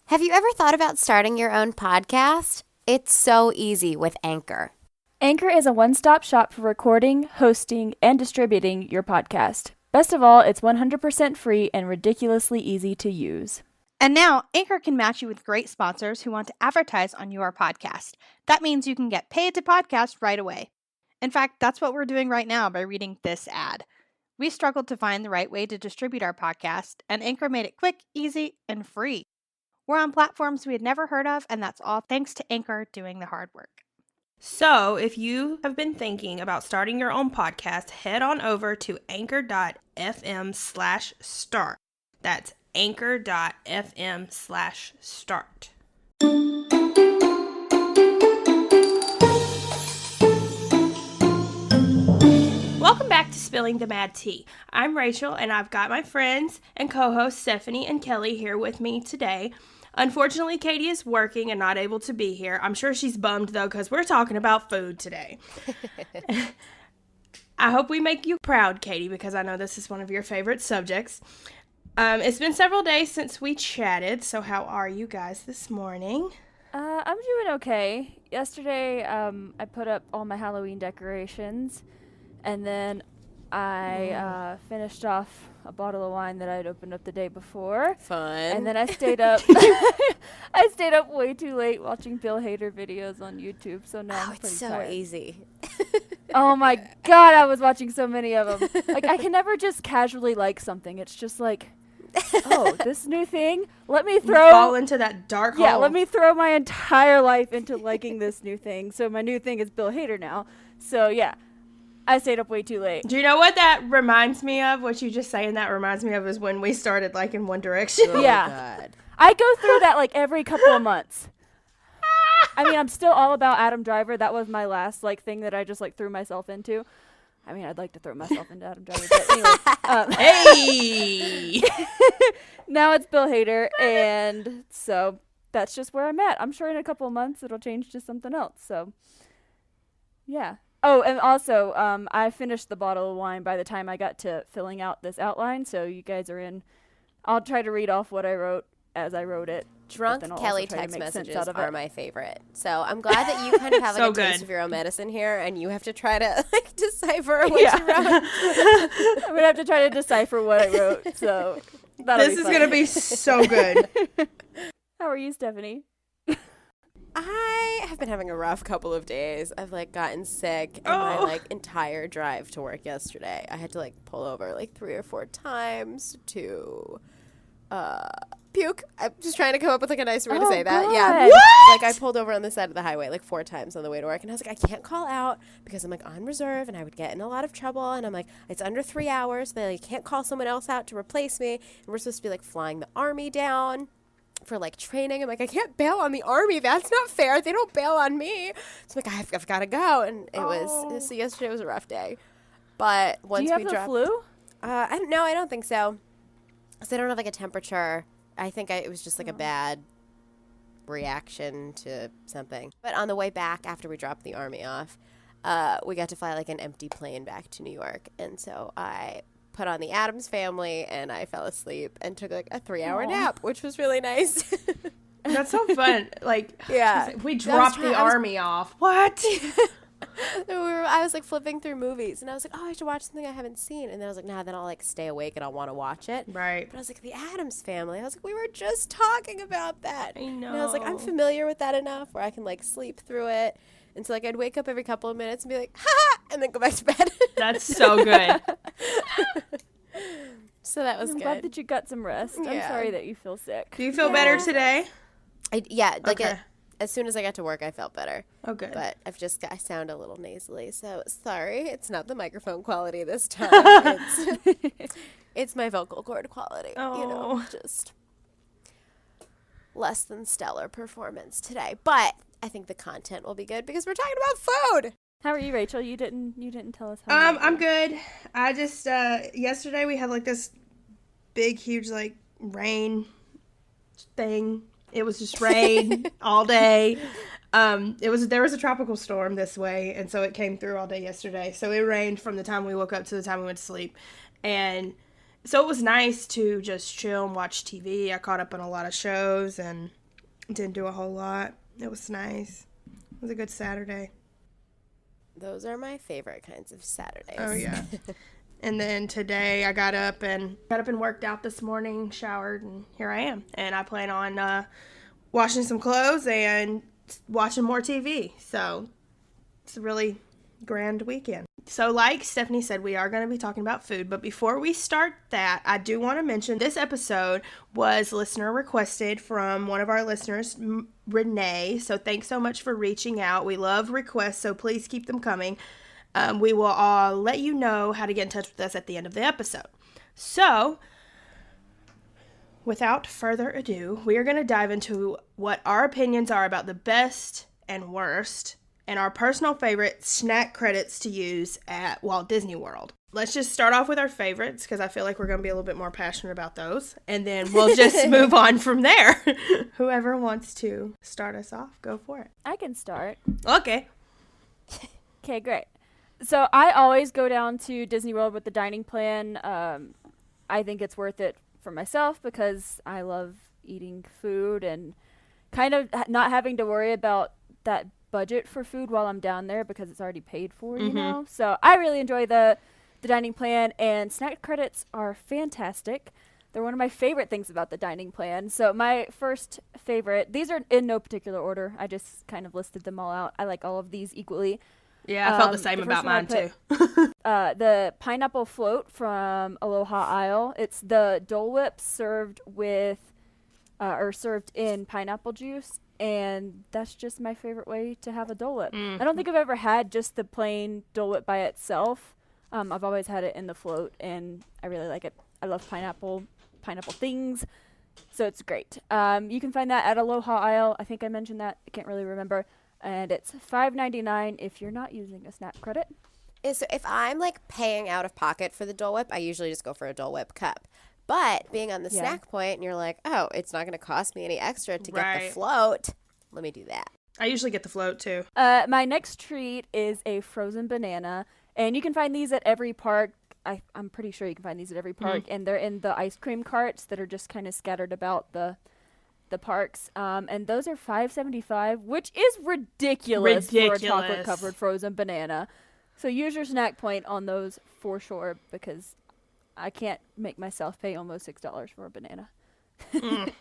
Have you ever thought about starting your own podcast? It's so easy with Anchor. Anchor is a one-stop shop for recording, hosting, and distributing your podcast. Best of all, it's 100% free and ridiculously easy to use. And now, Anchor can match you with great sponsors who want to advertise on your podcast. That means you can get paid to podcast right away. In fact, that's what we're doing right now by reading this ad. We struggled to find the right way to distribute our podcast, and Anchor made it quick, easy, and free. We're on platforms we had never heard of, and that's all thanks to Anchor doing the hard work. So, if you have been thinking about starting your own podcast, head on over to anchor.fm/start. That's anchor.fm/start. Welcome back to Spilling the Mad Tea. I'm Rachel, and I've got my friends and co-hosts Stephanie and Kellie here with me today. Unfortunately, Katie is working and not able to be here. I'm sure she's bummed, though, because we're talking about food today. I hope we make you proud, Katie, because I know this is one of your favorite subjects. It's been several days since we chatted, so how are you guys this morning? I'm doing okay. Yesterday, I put up all my Halloween decorations, and then I finished off a bottle of wine that I'd opened up the day before. Fun. And then I stayed up. I stayed up way too late watching Bill Hader videos on YouTube. So now I'm pretty it's so tired. easy. Oh my God, I was watching so many of them. Like, I can never just casually like something. It's just like, oh, this new thing. Let me throw. Fall into that dark hole. Yeah, let me throw my entire life into liking this new thing. So my new thing is Bill Hader now. So yeah. I stayed up way too late. Do you know what that reminds me of? What you just saying that reminds me of is when we started liking One Direction. Oh, Yeah. God. I go through that like every couple of months. I mean, I'm still all about Adam Driver. That was my last like thing that I just like threw myself into. I mean, I'd like to throw myself into Adam Driver, but anyway. Hey! Now it's Bill Hader, and so that's just where I'm at. I'm sure in a couple of months it'll change to something else. So, yeah. Oh, and also, I finished the bottle of wine by the time I got to filling out this outline, so you guys are in. I'll try to read off what I wrote as I wrote it. Drunk but then I'll Kellie also try to text make sense messages out of are it. my favorite. So I'm glad that you kind of have like So a taste good. of your own medicine here, and you have to try to like decipher what you wrote. I'm going to have to try to decipher what I wrote, so that'll This be is fun. going to be so good. How are you, Stephanie? I have been having a rough couple of days. I've like gotten sick, and my like entire drive to work yesterday, I had to like pull over like 3 or 4 times to puke. I'm just trying to come up with like a nice way to say that. God. Yeah. What? Like I pulled over on the side of the highway like 4 times on the way to work, and I was like, I can't call out because I'm like on reserve and I would get in a lot of trouble, and I'm like, it's under 3 hours. They like can't call someone else out to replace me, and we're supposed to be like flying the Army down for like training. I'm like, I can't bail on the Army. That's not fair. They don't bail on me. So I'm like, I've got to go. And it was, so yesterday was a rough day. But once Do you have we the dropped, flu? I don't think so. Because I don't have like a temperature. I think it was just like a bad reaction to something. But on the way back, after we dropped the Army off, we got to fly like an empty plane back to New York. And so I put on the Addams Family, and I fell asleep and took like a 3-hour nap, which was really nice. That's so fun. Like, Yeah. we dropped the Army off. What? I was like flipping through movies, and I was like, oh, I should watch something I haven't seen. And then I was like, nah, then I'll like stay awake and I'll want to watch it. Right. But I was like, the Addams Family. I was like, we were just talking about that. I know. And I was like, I'm familiar with that enough where I can like sleep through it. And so like I'd wake up every couple of minutes and be like, ha, and then go back to bed. That's so good. So that was I'm good. glad that you got some rest. I'm Yeah. sorry that you feel sick. Do you feel better today? Like Okay. as soon as I got to work, I felt better. Oh, good. But I sound a little nasally, so sorry. It's not the microphone quality this time. It's my vocal cord quality. Oh. Just less than stellar performance today. But I think the content will be good because we're talking about food. How are you, Rachel? You didn't tell us how. you I'm were. good. I just yesterday we had like this big, huge like rain thing. It was just rain all day. There was a tropical storm this way, and so it came through all day yesterday. So it rained from the time we woke up to the time we went to sleep, and So it was nice to just chill and watch TV. I caught up on a lot of shows and didn't do a whole lot. It was nice. It was a good Saturday. Those are my favorite kinds of Saturdays. Oh, yeah. And then today I got up and worked out this morning, showered, and here I am. And I plan on washing some clothes and watching more TV. So it's a really grand weekend. So like Stephanie said, we are going to be talking about food. But before we start that, I do want to mention this episode was listener requested from one of our listeners, Renee. So thanks so much for reaching out. We love requests, so please keep them coming. We will let you know how to get in touch with us at the end of the episode. So, without further ado, we are going to dive into what our opinions are about the best and worst and our personal favorite snack credits to use at Walt Disney World. Let's just start off with our favorites because I feel like we're going to be a little bit more passionate about those. And then we'll just move on from there. Whoever wants to start us off, go for it. I can start. Okay. Okay, great. So I always go down to Disney World with the dining plan. I think it's worth it for myself because I love eating food and kind of not having to worry about that budget for food while I'm down there because it's already paid for, you know? So I really enjoy the dining plan, and snack credits are fantastic. They're one of my favorite things about the dining plan. So my first favorite, these are in no particular order. I just kind of listed them all out. I like all of these equally. Yeah, I felt the same about mine too. The pineapple float from Aloha Isle. It's the Dole Whip served with, or served in pineapple juice, and that's just my favorite way to have a Dole Whip. I don't think I've ever had just the plain Dole Whip by itself. I've always had it in the float, and I really like it. I love pineapple things, so it's great. You can find that at Aloha Isle. I think I mentioned that. I can't really remember. And it's $5.99 if you're not using a snack credit. So if I'm like paying out of pocket for the Dole Whip, I usually just go for a Dole Whip cup. But being on the snack point and you're like, oh, it's not going to cost me any extra to get the float, let me do that. I usually get the float too. My next treat is a frozen banana, and you can find these at every park. I'm pretty sure you can find these at every park, and they're in the ice cream carts that are just kind of scattered about the parks, and those are $5.75, which is ridiculous for a chocolate covered frozen banana. So use your snack point on those for sure, because I can't make myself pay almost $6 for a banana.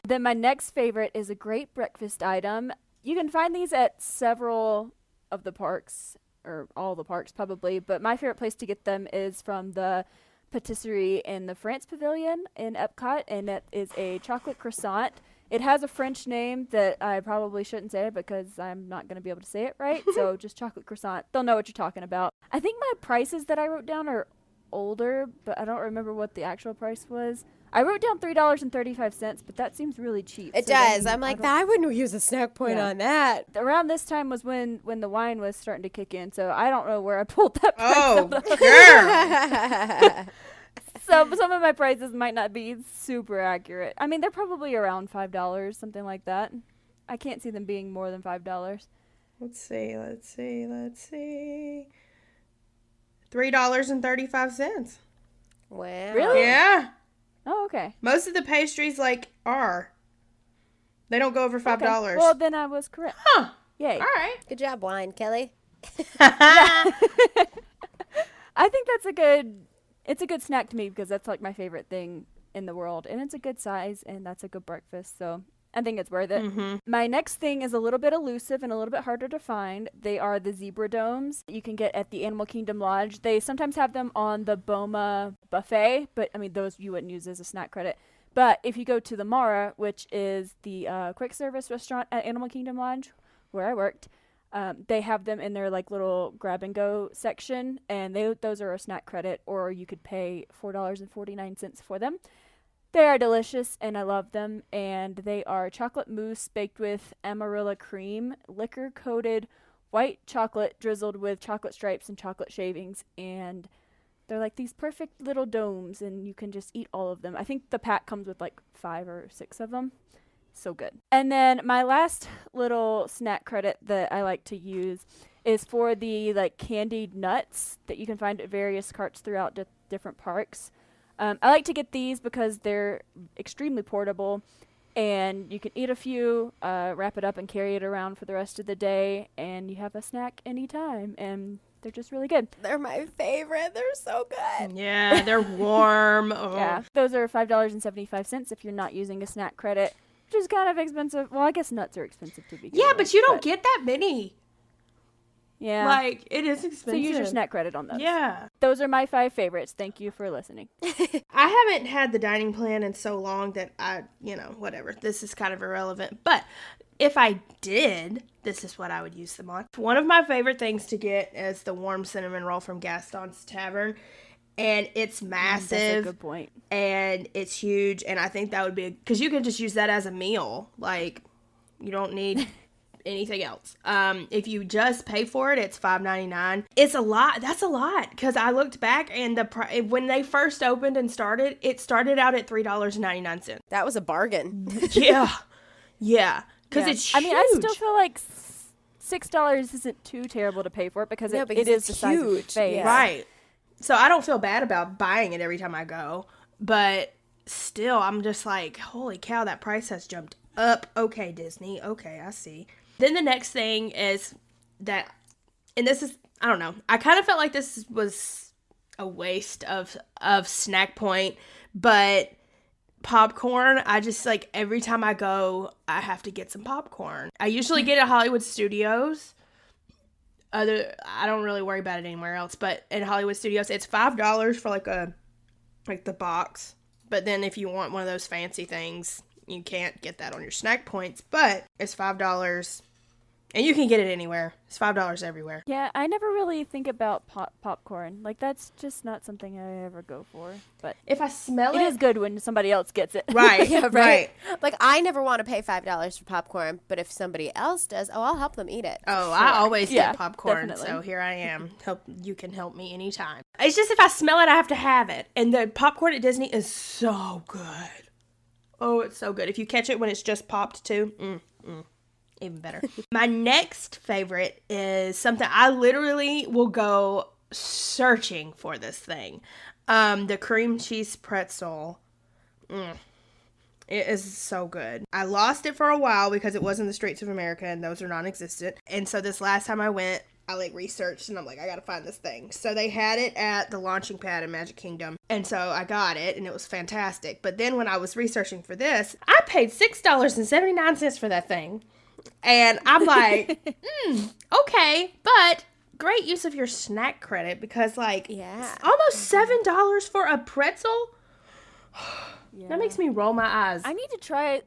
Then my next favorite is a great breakfast item. You can find these at several of the parks, or all the parks probably, but my favorite place to get them is from the patisserie in the France Pavilion in Epcot, and that is a chocolate croissant. It has a French name that I probably shouldn't say because I'm not going to be able to say it right. So just chocolate croissant. They'll know what you're talking about. I think my prices that I wrote down are older, but I don't remember what the actual price was. I wrote down $3.35, but that seems really cheap. It does. I'm like, I wouldn't use a snack point on that. Around this time was when the wine was starting to kick in, so I don't know where I pulled that price girl. So some of my prices might not be super accurate. I mean, they're probably around $5, something like that. I can't see them being more than $5. Let's see. $3.35. Wow. Really? Yeah. Oh, okay. Most of the pastries are. They don't go over $5. Okay. Well, then I was correct. Huh. Yay. All right. Good job, wine, Kelly. I think it's a good snack to me because that's like my favorite thing in the world, and it's a good size, and that's a good breakfast, so I think it's worth it. My next thing is a little bit elusive and a little bit harder to find. They are the zebra domes you can get at the Animal Kingdom Lodge. They sometimes have them on the Boma buffet, but I mean those you wouldn't use as a snack credit. But if you go to the Mara, which is the quick service restaurant at Animal Kingdom Lodge where I worked, they have them in their like little grab and go section, and those are a snack credit, or you could pay $4.49 for them. They are delicious, and I love them, and they are chocolate mousse baked with Amarilla cream, liquor-coated white chocolate drizzled with chocolate stripes and chocolate shavings, and they're like these perfect little domes, and you can just eat all of them. I think the pack comes with like 5 or 6 of them. So good. And then my last little snack credit that I like to use is for the like candied nuts that you can find at various carts throughout different parks. I like to get these because they're extremely portable, and you can eat a few, wrap it up, and carry it around for the rest of the day, and you have a snack anytime, and they're just really good. They're my favorite. They're so good. Yeah, they're warm. Oh. Yeah, those are $5.75 if you're not using a snack credit, which is kind of expensive. Well, I guess nuts are expensive to begin Yeah, with, but you don't get that many. Yeah. Like, it is expensive. So use your snack credit on those. Yeah. Those are my 5 favorites. Thank you for listening. I haven't had the dining plan in so long that whatever. This is kind of irrelevant. But if I did, this is what I would use them on. One of my favorite things to get is the warm cinnamon roll from Gaston's Tavern. And it's massive. That's a good point. And it's huge. And I think that would be, because you can just use that as a meal. Like, you don't need anything else. If you just pay for it, it's $5.99. It's a lot. That's a lot, because I looked back and when they first opened and started, it started out at $3.99. That was a bargain. Yeah, because it's huge. I mean, I still feel like $6 isn't too terrible to pay for it because, because it is it's the size of your huge. face. Yeah. Right. So I don't feel bad about buying it every time I go, but still, I'm just like, holy cow, that price has jumped up. Okay, Disney. Okay, I see. Then the next thing is that, and this is, I don't know, I kind of felt like this was a waste of Snack Point, but popcorn, I just, like, every time I go, I have to get some popcorn. I usually get it at Hollywood Studios. I don't really worry about it anywhere else, but in Hollywood Studios, it's $5 for like the box. But then if you want one of those fancy things, you can't get that on your Snack Points, but it's $5. And you can get it anywhere. It's $5 everywhere. Yeah, I never really think about popcorn. Like, that's just not something I ever go for. But If I smell it is good when somebody else gets it. Right, Yeah, right. Like, I never want to pay $5 for popcorn, but if somebody else does, I'll help them eat it. Oh, I always Yeah, get popcorn, definitely. so here I am. You can help me anytime. It's just if I smell it, I have to have it. And the popcorn at Disney is so good. Oh, it's so good. If you catch it when it's just popped, too, even better. My next favorite is something I literally will go searching for this thing. The cream cheese pretzel. It is so good. I lost it for a while because it was in the Streets of America and those are non-existent. And so this last time I went, I researched and I'm like, I gotta find this thing. So they had it at the launching pad in Magic Kingdom. And so I got it and it was fantastic. But then when I was researching for this, I paid $6.79 for that thing. And I'm like, okay, but great use of your snack credit because, Yeah. almost $7 for a pretzel? Yeah. That makes me roll my eyes. I need to try it.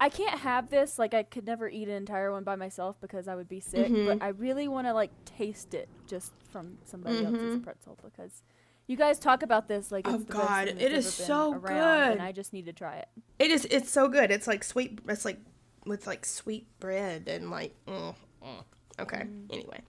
I can't have this. Like, I could never eat an entire one by myself because I would be sick. But I really want to, taste it just from somebody else's pretzel because you guys talk about this like it's the best God, thing it that's is ever so been around, good. and I just need to try it. It's so good. It's like sweet, it's like with sweet bread and okay. Anyway.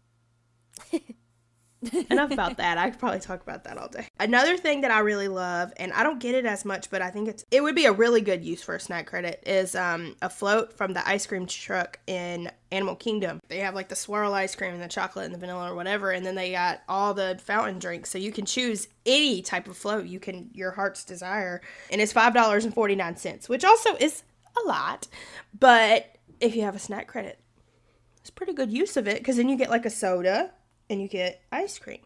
Enough about that. I could probably talk about that all day. Another thing that I really love, and I don't get it as much, but I think it would be a really good use for a snack credit, is a float from the ice cream truck in Animal Kingdom. They have the swirl ice cream and the chocolate and the vanilla or whatever, and then they got all the fountain drinks, so you can choose any type of float your heart's desire, and it's $5.49, which also is a lot, but if you have a snack credit, it's pretty good use of it, because then you get a soda and you get ice cream.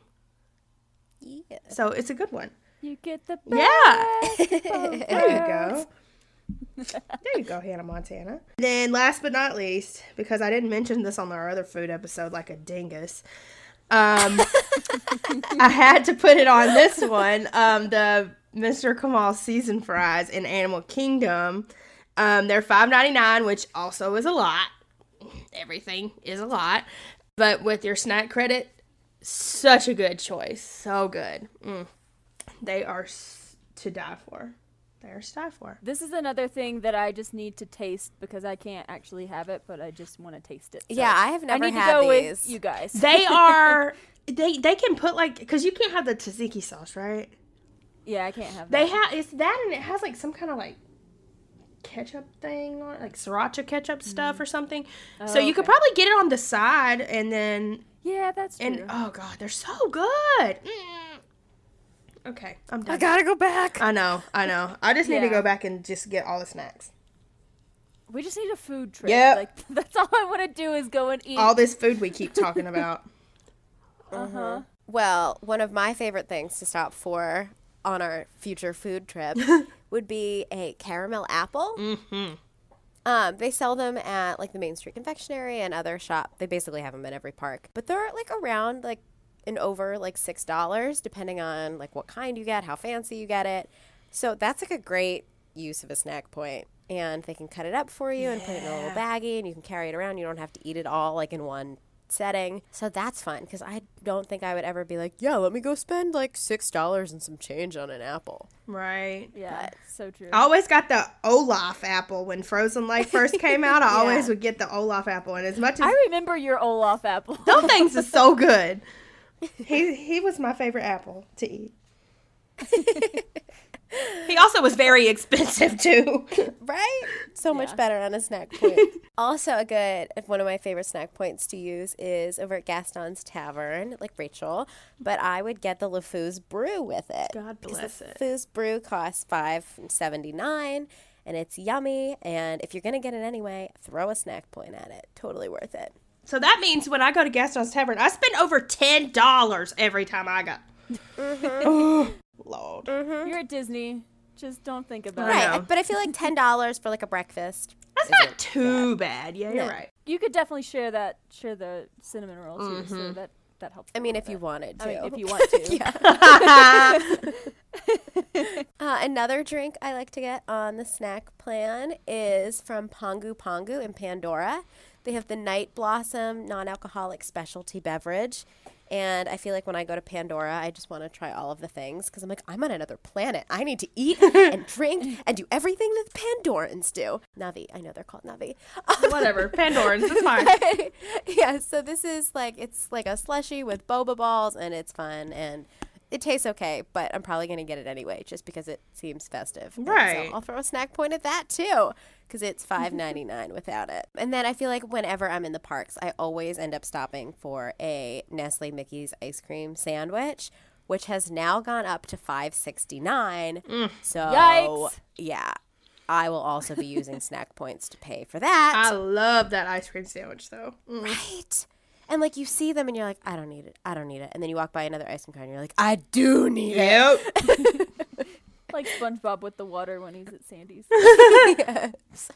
Yeah. So it's a good one. You get the Yeah. best of There you worlds. go. There you go, Hannah Montana. Then last but not least, because I didn't mention this on our other food episode like a dingus, I had to put it on this one. The Mr. Kamal seasoned fries in Animal Kingdom. They're $5.99, which also is a lot. Everything is a lot. But with your snack credit, such a good choice. So good. They are to die for. They are to die for. This is another thing that I just need to taste because I can't actually have it, but I just want to taste it. So Yeah, I have never I need had to go these. with you guys. They are, they can put because you can't have the tzatziki sauce, right? Yeah, I can't have that. They have, it's that and it has some kind of ketchup thing on it, sriracha ketchup stuff or something. Oh, so you could okay. probably get it on the side and then, Yeah, that's true. and oh God, they're so good. Okay, I'm done. I gotta go back. I know. I just need to Yeah. go back and just get all the snacks. We just need a food trip. Yep. Like, that's all I want to do is go and eat. All this food we keep talking about. Uh-huh. Well, one of my favorite things to stop for on our future food trip would be a caramel apple. Mm-hmm. They sell them at like the Main Street Confectionery and other shop. They basically have them at every park, but they're like around like and over like $6, depending on like what kind you get, how fancy you get it. So that's like a great use of a snack point. And they can cut it up for you and put it in a little baggie, and you can carry it around. You don't have to eat it all like in one setting. So that's fun, because I don't think I would ever be like, yeah, let me go spend like $6 and some change on an apple. Right. Yeah, so true. I always got the Olaf apple when Frozen Lake first came out. I always would get the Olaf apple, and as much as I remember your Olaf apple. those things are so good. He was my favorite apple to eat. He also was very expensive too. Right? So much better on a snack point. Also one of my favorite snack points to use is over at Gaston's Tavern, like Rachel, but I would get the LeFou's Brew with it. God bless it. LeFou's Brew costs $5.79, and it's yummy, and if you're going to get it anyway, throw a snack point at it. Totally worth it. So that means when I go to Gaston's Tavern, I spend over $10 every time I go. Oh, Lord. You're at Disney. Just don't think about I it. know. Right, but I feel like $10 for like a breakfast. That's not too bad. Yeah, you're No. right. You could definitely share the cinnamon roll too, so that helps. I mean, if you wanted to. I mean, if you want to. Another drink I like to get on the snack plan is from Pongu Pongu in Pandora. They have the Night Blossom non-alcoholic specialty beverage. And I feel like when I go to Pandora, I just want to try all of the things because I'm like, I'm on another planet. I need to eat and drink and do everything that the Pandorans do. Navi. I know they're called Navi. Whatever. Pandorans. It's fine. Yeah, so this is like, it's like a slushie with boba balls, and it's fun, and it tastes okay, but I'm probably going to get it anyway just because it seems festive. And Right. so I'll throw a snack point at that too because it's $5.99 without it. And then I feel like whenever I'm in the parks, I always end up stopping for a Nestle Mickey's ice cream sandwich, which has now gone up to $5.69. So, Yikes. yeah, I will also be using snack points to pay for that. I love that ice cream sandwich, though. Right. And like you see them and you're like, I don't need it. I don't need it. And then you walk by another ice cream car and you're like, I do need it. Yep. Like SpongeBob with the water when he's at Sandy's. Yes.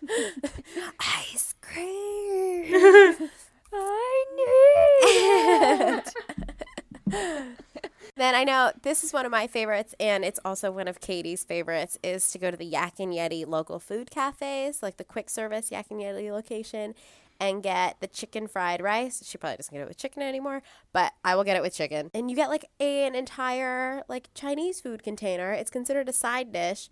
Ice cream. I need Then I know this is one of my favorites, and it's also one of Katie's favorites, is to go to the Yak and Yeti local food cafes, like the quick service Yak and Yeti location, and get the chicken fried rice. She probably doesn't get it with chicken anymore, but I will get it with chicken. And you get like an entire like Chinese food container. It's considered a side dish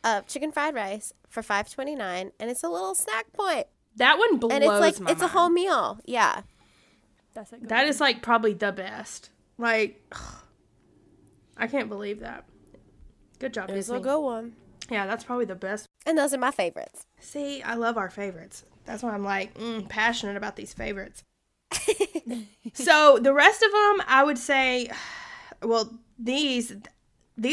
of chicken fried rice for $5.29, and it's a little snack point. That one blows And it's like my it's a mind. whole meal. Yeah. That's a good That one. is like probably the best. Like, I can't believe that. Good job, It's Disney. a good one. Yeah, that's probably the best. And those are my favorites. See, I love our favorites. That's why I'm like passionate about these favorites. So the rest of them, I would say, well, these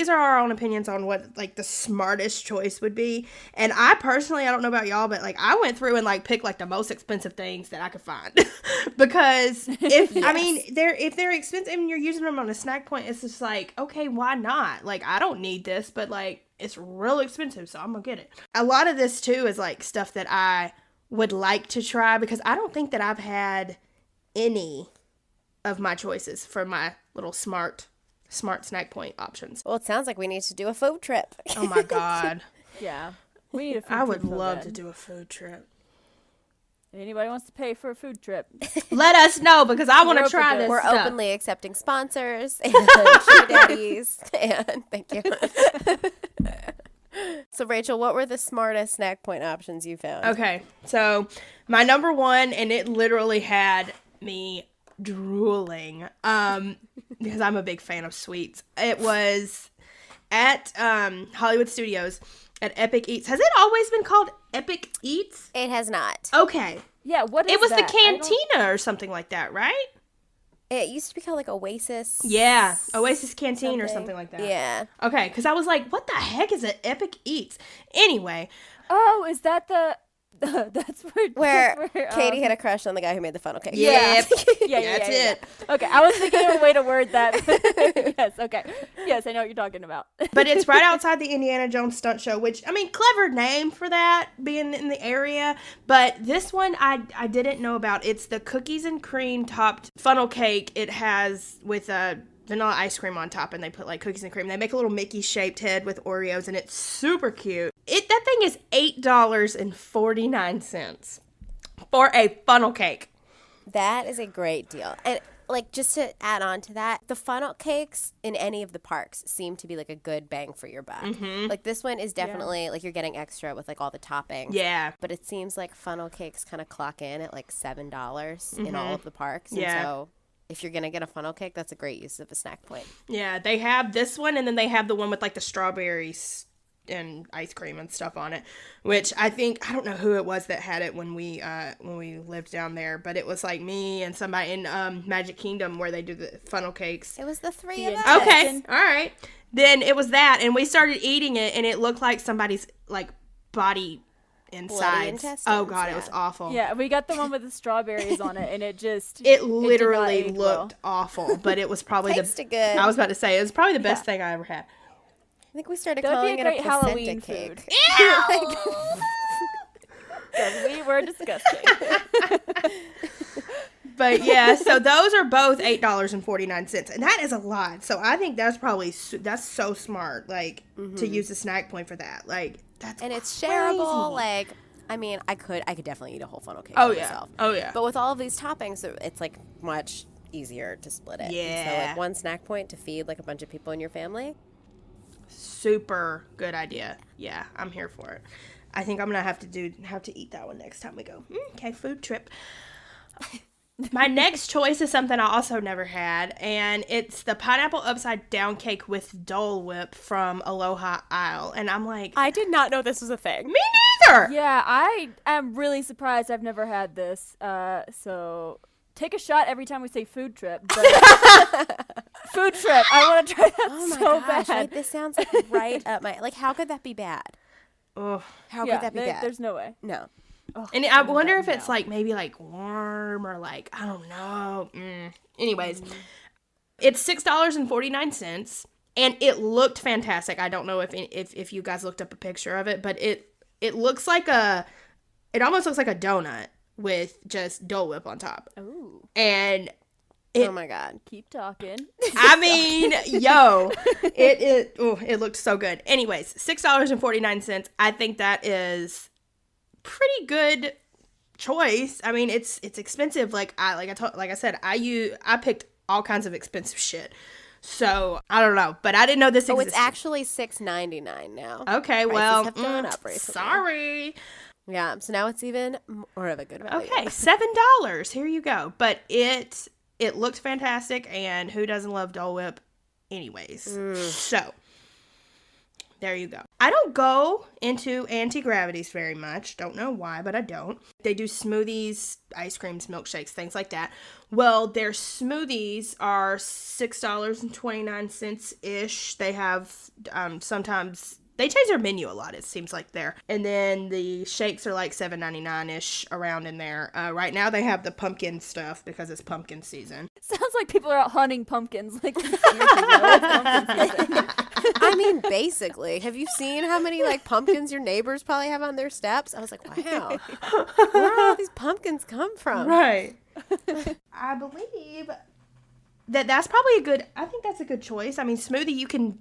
are our own opinions on what like the smartest choice would be. And I personally, I don't know about y'all, but like I went through and like picked like the most expensive things that I could find because if I mean if they're expensive and you're using them on a snack point, it's just like, okay, why not? Like I don't need this, but like it's real expensive, so I'm gonna get it. A lot of this too is like stuff that I would like to try because I don't think that I've had any of my choices for my little smart snack point options. Well, it sounds like we need to do a food trip. Oh my God. Yeah. We need a food I would trip so love bad. to do a food trip. If anybody wants to pay for a food trip. Let us know because I want We're to try open to this it. We're stuff. openly accepting sponsors and sugar daddies. And thank you. So, Rachel, what were the smartest snack point options you found? Okay, so my number one, and it literally had me drooling because I'm a big fan of sweets. It was at Hollywood Studios at Epic Eats. Has it always been called Epic Eats? It has not. Okay. Yeah, what is It was that? the cantina or something like that, right? It used to be called like Oasis. Yeah, Oasis Canteen or something like that. Yeah. Okay, because I was like, what the heck is an Epic Eats? Anyway. Oh, is that the... that's where Katie had a crush on the guy who made the funnel cake. Yeah. That's it. Okay, I was thinking of a way to word that. Yes, okay. Yes, I know what you're talking about. But it's right outside the Indiana Jones stunt show, which, I mean, clever name for that, being in the area. But this one I didn't know about. It's the cookies and cream topped funnel cake. It has with a vanilla ice cream on top, and they put like cookies and cream. They make a little Mickey shaped head with Oreos, and it's super cute. That thing is $8.49 for a funnel cake. That is a great deal. And like, just to add on to that, the funnel cakes in any of the parks seem to be like a good bang for your buck. Mm-hmm. Like, this one is definitely like you're getting extra with like all the toppings. Yeah. But it seems like funnel cakes kind of clock in at like $7 in all of the parks. Yeah. And so if you're going to get a funnel cake, that's a great use of a snack point. Yeah, they have this one, and then they have the one with like the strawberries and ice cream and stuff on it, which I don't know who it was that had it when we lived down there, but it was like me and somebody in Magic Kingdom where they do the funnel cakes. It was the three of us. Okay, all right. Then it was that, and we started eating it, and it looked like somebody's like body inside. Oh god, it was awful. Yeah, we got the one with the strawberries on it, and it literally did not age looked awful, but it was probably Tasted good. I was about to say it was probably the best thing I ever had. I think we started That would calling be it a a great placenta Halloween cake. food. Because we were disgusting. But yeah, so those are both $8.49, and that is a lot. So I think that's probably that's so smart, like to use a snack point for that. Like that's And it's crazy. shareable. Like, I mean, I could definitely eat a whole funnel cake Oh by yeah, myself. oh yeah. But with all of these toppings, it's like much easier to split it. Yeah. And so like one snack point to feed like a bunch of people in your family. Super good idea. Yeah, I'm here for it. I think I'm gonna have to eat that one next time we go. Okay, food trip. My next choice is something I also never had, and it's the pineapple upside down cake with Dole Whip from Aloha Isle. And I'm like, I did not know this was a thing. me neither. Yeah, I am really surprised I've never had this. So take a shot every time we say food trip. But food trip. I want to try that Oh my so gosh, bad. like, this sounds like right up my, like, how could that be bad? Ugh. How Yeah, could that be bad? There's no way. No. Ugh, And I wonder if no. it's like maybe like warm or like I don't know. Anyways, it's $6.49, and it looked fantastic. I don't know if you guys looked up a picture of it, but it looks like it almost looks like a donut with just Dole Whip on top. Ooh, And Oh my god. keep talking. I mean, yo, it looked so good. Anyways, $6.49. I think that is pretty good choice. I mean, it's expensive. I said, I picked all kinds of expensive shit. So I don't know, but I didn't know this Oh, existed. it's actually $6.99 now. Okay, Prices well, have gone up recently. sorry. Yeah, so now it's even more of a good value. Okay, $7. Here you go. But it looked fantastic, and who doesn't love Dole Whip anyways? So there you go. I don't go into anti-gravities very much. Don't know why, but I don't. They do smoothies, ice creams, milkshakes, things like that. Well, their smoothies are $6.29-ish. They have sometimes they change their menu a lot, it seems like there. And then the shakes are like $7.99-ish around in there. Right now they have the pumpkin stuff because it's pumpkin season. Sounds like people are out hunting pumpkins. Like, seriously, it's pumpkin season. I mean, basically. Have you seen how many like pumpkins your neighbors probably have on their steps? I was like, wow. Where do all these pumpkins come from? Right. I believe that's probably I think that's a good choice. I mean, smoothie, you can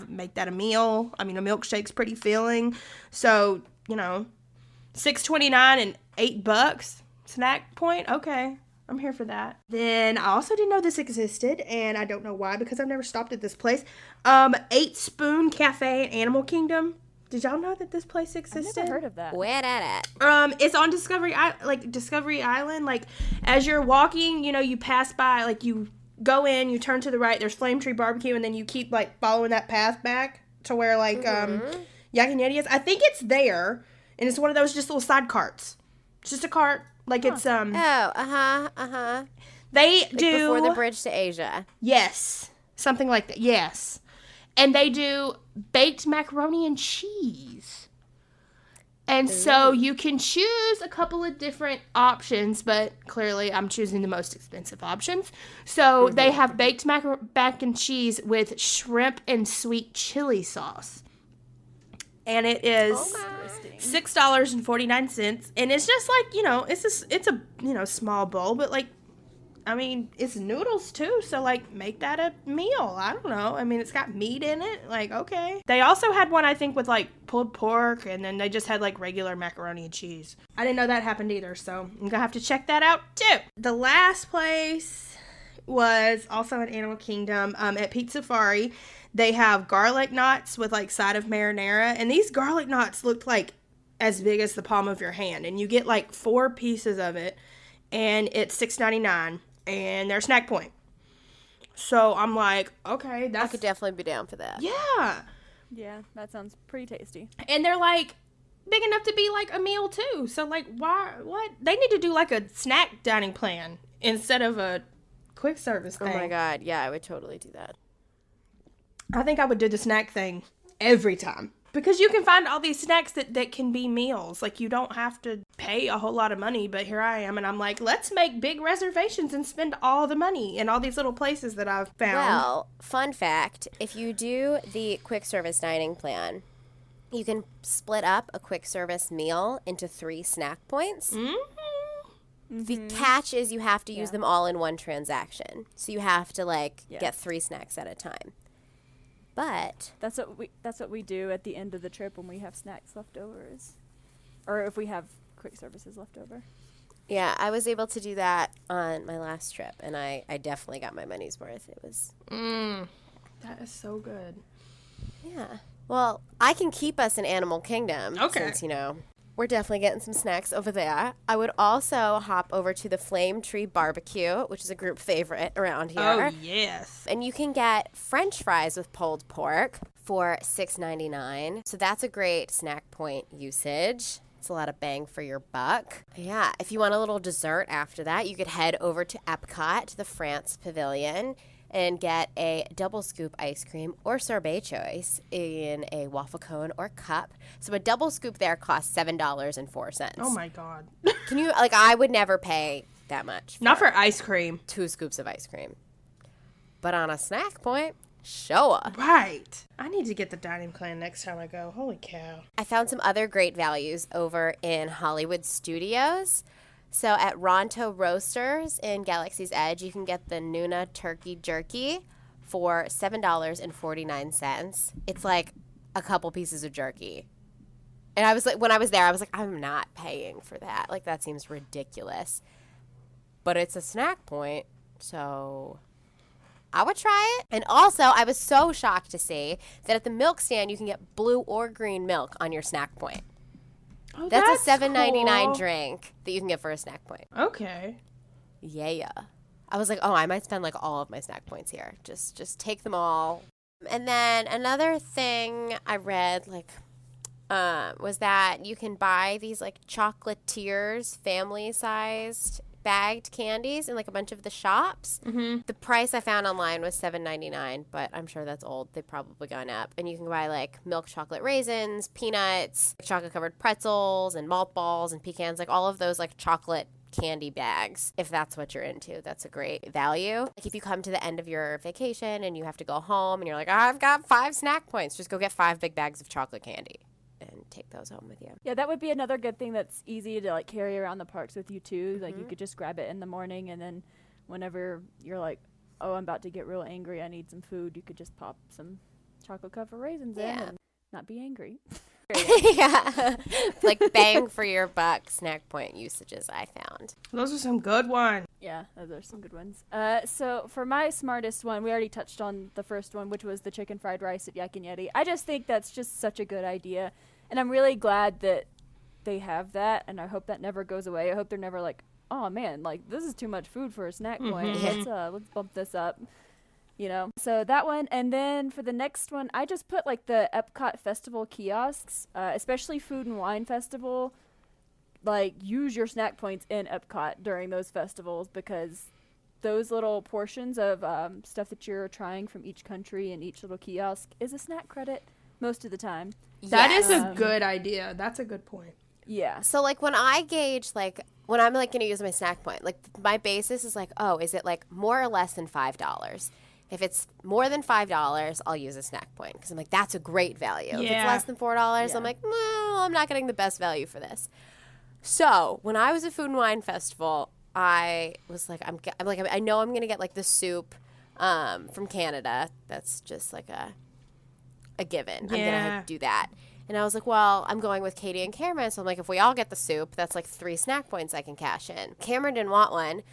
make that a meal. I mean, a milkshake's pretty filling. So, $6.29 and $8 snack point. Okay. I'm here for that. Then I also didn't know this existed, and I don't know why because I've never stopped at this place. 8 Spoon Cafe at Animal Kingdom. Did y'all know that this place existed? I've never heard of that. Where that at? It's on Discovery Island. Like, as you're walking, you pass by, like, you go in, you turn to the right, there's Flame Tree Barbecue, and then you keep, like, following that path back to where, like, Yak and Yeti is. I think it's there, and it's one of those just little side carts. It's just a cart. Like, it's, Oh, uh-huh. They Like do before the bridge to Asia. Yes, something like that. Yes, and they do baked macaroni and cheese. And so you can choose a couple of different options, but clearly I'm choosing the most expensive options. So they have baked mac and cheese with shrimp and sweet chili sauce. And it is $6.49. And it's just like, it's a small bowl, but like, I mean, it's noodles too, so like make that a meal. I don't know. I mean, it's got meat in it. Like, okay. They also had one, I think, with like pulled pork, and then they just had like regular macaroni and cheese. I didn't know that happened either, so I'm gonna have to check that out too. The last place was also at Animal Kingdom at Pizza Safari. They have garlic knots with like side of marinara, and these garlic knots looked like as big as the palm of your hand, and you get like 4 pieces of it, and it's $6.99. And they're snack point. So I'm like, okay, I could definitely be down for that. Yeah. Yeah, that sounds pretty tasty. And they're like big enough to be like a meal too. So like, what? They need to do like a snack dining plan instead of a quick service thing. Oh my God. Yeah, I would totally do that. I think I would do the snack thing every time. Because you can find all these snacks that can be meals. Like, you don't have to pay a whole lot of money, but here I am, and I'm like, let's make big reservations and spend all the money in all these little places that I've found. Well, fun fact, if you do the quick service dining plan, you can split up a quick service meal into 3 snack points. Mm-hmm. The catch is you have to use them all in one transaction. So you have to, get 3 snacks at a time. But That's what we do at the end of the trip when we have snacks left over, or if we have quick services left over. yeah, I was able to do that on my last trip, and I definitely got my money's worth. It was... That is so good. Yeah. Well, I can keep us in Animal Kingdom. Okay. Since, we're definitely getting some snacks over there. I would also hop over to the Flame Tree Barbecue, which is a group favorite around here. Oh, yes. And you can get French fries with pulled pork for $6.99. So that's a great snack point usage. It's a lot of bang for your buck. Yeah, if you want a little dessert after that, you could head over to Epcot, to the France Pavilion, and get a double scoop ice cream or sorbet choice in a waffle cone or cup. So a double scoop there costs $7.04. Oh, my God. Can you, I would never pay that much. Not for ice cream. 2 scoops of ice cream. But on a snack point, sure. Right. I need to get the dining plan next time I go. Holy cow. I found some other great values over in Hollywood Studios. So at Ronto Roasters in Galaxy's Edge, you can get the Nuna Turkey Jerky for $7.49. It's like a couple pieces of jerky. And I was like, when I was there, I was like, I'm not paying for that. Like, that seems ridiculous. But it's a snack point, so I would try it. And also, I was so shocked to see that at the milk stand, you can get blue or green milk on your snack point. Oh, That's a $7.99 cool. drink that you can get for a snack point. Okay. Yeah. I was like, oh, I might spend all of my snack points here. Just take them all. And then another thing I read was that you can buy these chocolatiers, family-sized bagged candies in a bunch of the shops. Mm-hmm. The price I found online was $7.99, but I'm sure that's old. They've probably gone up. And you can buy milk chocolate raisins, peanuts, chocolate covered pretzels, and malt balls and pecans, all of those chocolate candy bags. If that's what you're into, that's a great value. If you come to the end of your vacation and you have to go home and you're like, I've got 5 snack points, just go get 5 big bags of chocolate candy and take those home with you. Yeah, that would be another good thing that's easy to carry around the parks with you too. You could just grab it in the morning, and then whenever you're like, oh, I'm about to get real angry, I need some food, you could just pop some chocolate covered raisins in and not be angry. Yeah. Bang for your buck snack point usages I found. Those are some good ones. Yeah, those are some good ones. So for my smartest one, we already touched on the first one, which was the chicken fried rice at Yak and Yeti. I just think that's just such a good idea, and I'm really glad that they have that, and I hope that never goes away. I hope they're never oh man, this is too much food for a snack point. Let's bump this up. So that one, and then for the next one, I just put the Epcot Festival kiosks, especially Food and Wine Festival. Use your snack points in Epcot during those festivals, because those little portions of stuff that you're trying from each country and each little kiosk is a snack credit most of the time. That is a good idea. That's a good point. Yeah. So, like, when I gauge, like, when I'm, like, going to use my snack point, like, my basis is, like, oh, is it, like, more or less than $5? If it's more than $5, I'll use a snack point because I'm like, that's a great value. If it's less than $4, I'm like, well, I'm not getting the best value for this. So, when I was at Food and Wine Festival, I was like, I know I'm going to get, like, the soup from Canada. That's just, like, a given. I'm going to have to do that. And I was like, well, I'm going with Katie and Cameron. So I'm like, if we all get the soup, that's like 3 snack points I can cash in. Cameron didn't want one.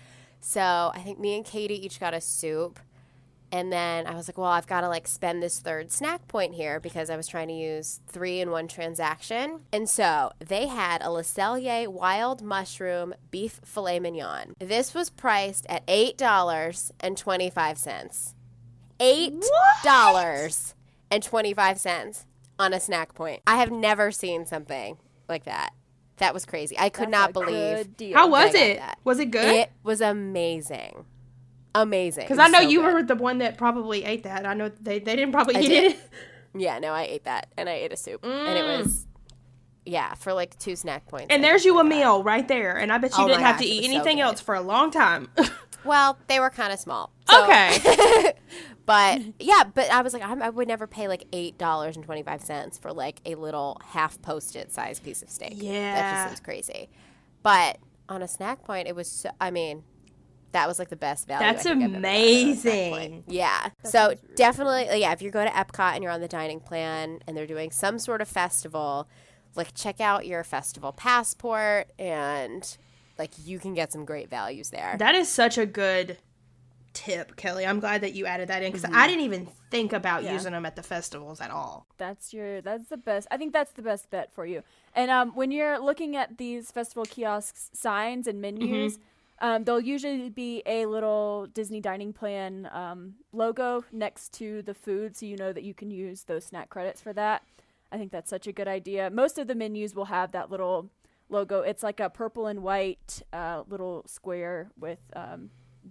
So I think me and Katie each got a soup. And then I was like, well, I've got to like spend this 3rd snack point here because I was trying to use 3 in one transaction. And so they had a Le Cellier wild mushroom beef filet mignon. This was priced at $8.25. $8.25 on a snack point. I have never seen something like that. That was crazy. I could not believe. How was it? Was it good? It was amazing. Amazing. Because I know you were the one that probably ate that. I know they didn't probably eat it. Yeah, no, I ate that. And I ate a soup. And it was, for like 2 snack points. And there's you a meal right there. And I bet you didn't have to eat anything else for a long time. Well, they were kind of small. So. Okay. But I was like, I would never pay like $8.25 for like a little half Post-it size piece of steak. Yeah. That just seems crazy. But on a snack point, it was, that was like the best value. That's amazing. Yeah. So definitely, if you go to Epcot and you're on the dining plan and they're doing some sort of festival, like check out your festival passport and like you can get some great values there. That is such a good tip, Kelly. I'm glad that you added that in because I didn't even think about using them at the festivals at all. That's the best. I think that's the best bet for you. And when you're looking at these festival kiosks signs and menus, there'll usually be a little Disney dining plan logo next to the food, so you know that you can use those snack credits for that. I think that's such a good idea. Most of the menus will have that little logo. It's like a purple and white little square with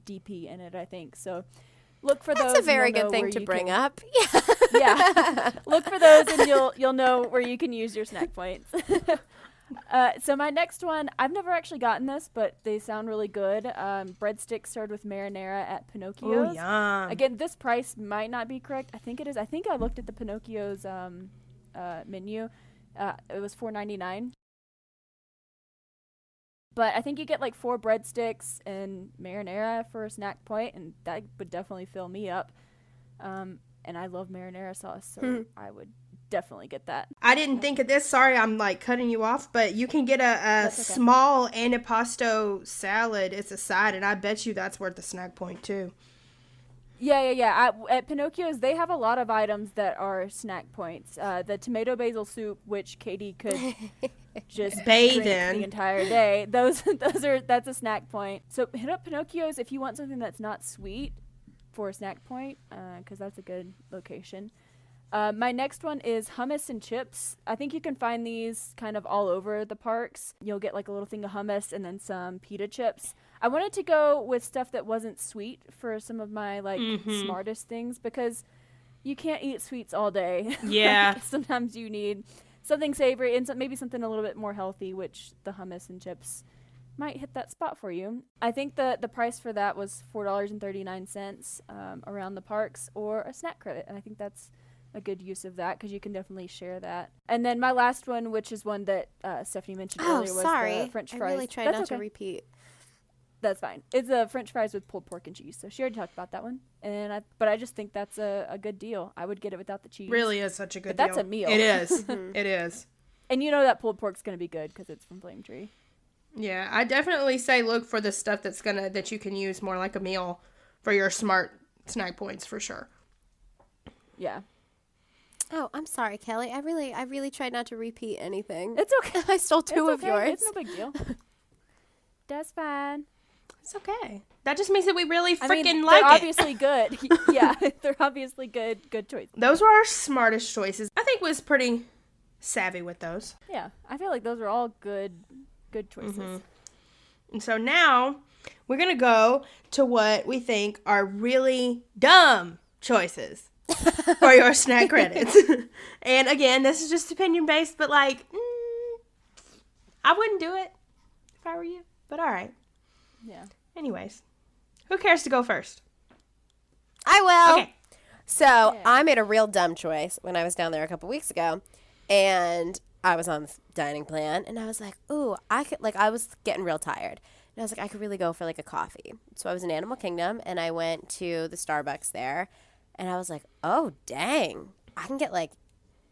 DP in it, I think. So look for those. That's a very good thing to bring up. Yeah. Look for those and you'll know where you can use your snack points. So my next one, I've never actually gotten this, but they sound really good. Breadsticks served with marinara at Pinocchio's. Oh, yum. Again, this price might not be correct. I think it is. I think I looked at the Pinocchio's menu. It was $4.99. But I think you get like 4 breadsticks and marinara for a snack point, and that would definitely fill me up. And I love marinara sauce, so I would definitely get that. I didn't think of this. Sorry, I'm like cutting you off, but you can get a small antipasto salad. It's a side, and I bet you that's worth the snack point too. Yeah. At Pinocchio's, they have a lot of items that are snack points. The tomato basil soup, which Katie could just bathe drink in the entire day. That's a snack point. So hit up Pinocchio's if you want something that's not sweet for a snack point, because that's a good location. My next one is hummus and chips. I think you can find these kind of all over the parks. You'll get like a little thing of hummus and then some pita chips. I wanted to go with stuff that wasn't sweet for some of my like smartest things because you can't eat sweets all day. Yeah. Sometimes you need something savory and maybe something a little bit more healthy, which the hummus and chips might hit that spot for you. I think the price for that was $4.39 around the parks or a snack credit, and I think that's a good use of that because you can definitely share that. And then my last one, which is one that Stephanie mentioned earlier, was the French fries. I really tried not to repeat. That's fine. It's French fries with pulled pork and cheese. So she already talked about that one, but I just think that's a good deal. I would get it without the cheese. Really is such a good deal. That's a meal. It is. It is. And you know that pulled pork's gonna be good because it's from Flame Tree. Yeah, I definitely say look for the stuff that you can use more like a meal for your smart snack points for sure. Yeah. Oh, I'm sorry, Kelly. I really tried not to repeat anything. It's okay. I stole 2 of yours. It's no big deal. That's fine. It's okay. That just means that we really freaking they're like it. Obviously good. Yeah, they're obviously good choices. Those were our smartest choices. I think was pretty savvy with those. Yeah, I feel like those are all good choices. And so now we're going to go to what we think are really dumb choices for your snack credits. And again, this is just opinion based, but like, I wouldn't do it if I were you, but all right. Yeah. Anyways, who cares to go first? I will. Okay. So I made a real dumb choice when I was down there a couple weeks ago, and I was on the dining plan, and I was like, ooh, I was getting real tired. And I was like, I could really go for like a coffee. So I was in Animal Kingdom, and I went to the Starbucks there, and I was like, oh, dang, I can get like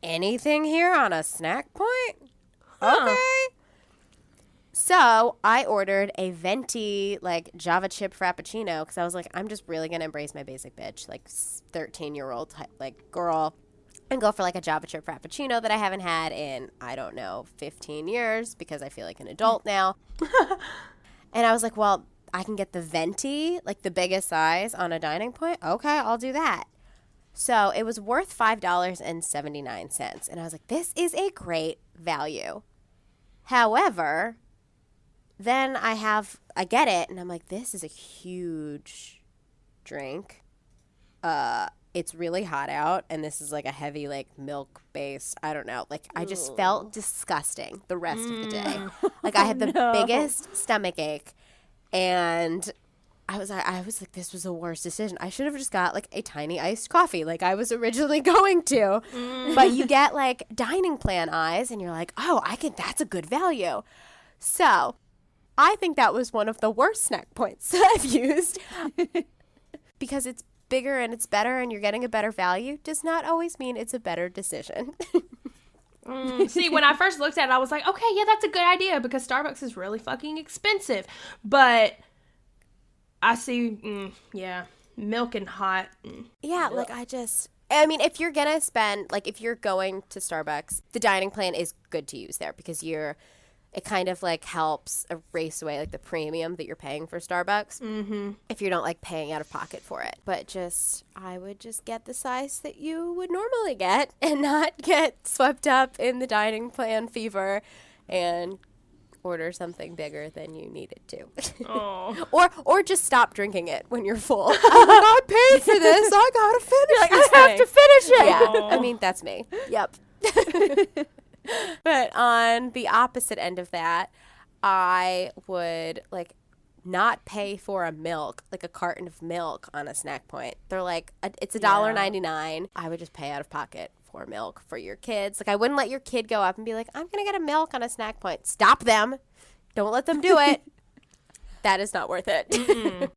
anything here on a snack point? Okay. So I ordered a venti like Java chip frappuccino because I was like, I'm just really going to embrace my basic bitch, like 13-year-old type, like girl, and go for like a Java chip frappuccino that I haven't had in, I don't know, 15 years because I feel like an adult now. And I was like, well, I can get the venti, like the biggest size on a dining point. Okay, I'll do that. So it was worth $5.79. And I was like, this is a great value. However, then I get it, and I'm like, this is a huge drink. It's really hot out, and this is like a heavy, like, milk-based, I don't know. Like, I just felt disgusting the rest of the day. Like, I had the biggest stomach ache, and I was like, this was the worst decision. I should have just got, like, a tiny iced coffee like I was originally going to. But you get, like, dining plan eyes, and you're like, oh, that's a good value. So I think that was one of the worst snack points that I've used. Because it's bigger and it's better and you're getting a better value does not always mean it's a better decision. See, when I first looked at it, I was like, okay, yeah, that's a good idea because Starbucks is really fucking expensive. But I see, milk and hot. Yeah, like I mean, if you're going to spend, like if you're going to Starbucks, the dining plan is good to use there because it kind of like helps erase away like the premium that you're paying for Starbucks if you don't like paying out of pocket for it. But I would just get the size that you would normally get and not get swept up in the dining plan fever and order something bigger than you needed to. or just stop drinking it when you're full. I'm like, I paid for this. I gotta finish this I have to finish it. Yeah, I mean, that's me. Yep. But on the opposite end of that, I would like not pay for a milk, like a carton of milk on a snack point. They're like, it's $1.99. I would just pay out of pocket for milk for your kids. Like I wouldn't let your kid go up and be like, I'm going to get a milk on a snack point. Stop them. Don't let them do it. That is not worth it.